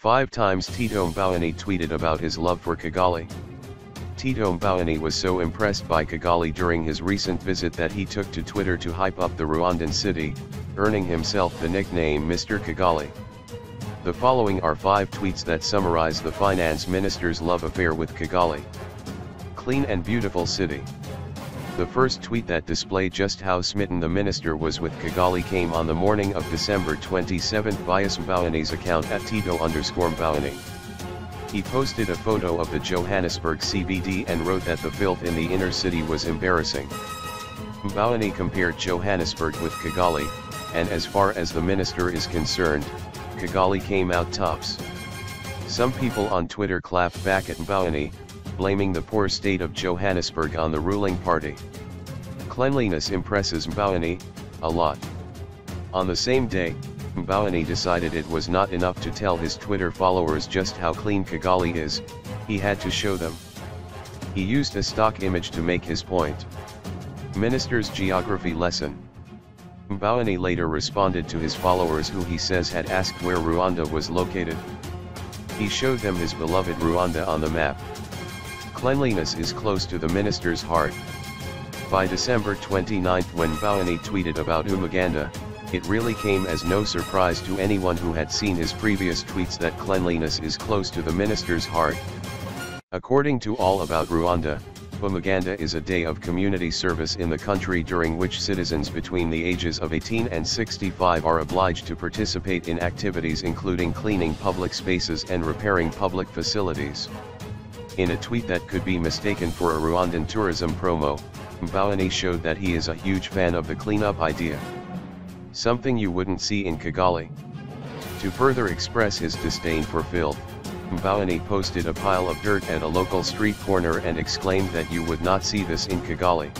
5 times Tito Mboweni tweeted about his love for Kigali. Tito Mboweni was so impressed by Kigali during his recent visit that he took to Twitter to hype up the Rwandan city, earning himself the nickname Mr. Kigali. The following are 5 tweets that summarize the finance minister's love affair with Kigali. Clean and beautiful city. The first tweet that displayed just how smitten the minister was with Kigali came on the morning of December 27 via Mboweni's account at Tito_Mboweni. He posted a photo of the Johannesburg CBD and wrote that the filth in the inner city was embarrassing. Mboweni compared Johannesburg with Kigali, and as far as the minister is concerned, Kigali came out tops. Some people on Twitter clapped back at Mboweni, blaming the poor state of Johannesburg on the ruling party. Cleanliness impresses Mboweni a lot. On the same day, Mboweni decided it was not enough to tell his Twitter followers just how clean Kigali is, he had to show them. He used a stock image to make his point. Minister's geography lesson. Mboweni later responded to his followers who he says had asked where Rwanda was located. He showed them his beloved Rwanda on the map. Cleanliness is close to the minister's heart. By December 29 when Mboweni tweeted about Umuganda, it really came as no surprise to anyone who had seen his previous tweets that cleanliness is close to the minister's heart. According to All About Rwanda, Umuganda is a day of community service in the country during which citizens between the ages of 18 and 65 are obliged to participate in activities including cleaning public spaces and repairing public facilities. In a tweet that could be mistaken for a Rwandan tourism promo, Mboweni showed that he is a huge fan of the cleanup idea. Something you wouldn't see in Kigali. To further express his disdain for filth, Mboweni posted a pile of dirt at a local street corner and exclaimed that you would not see this in Kigali.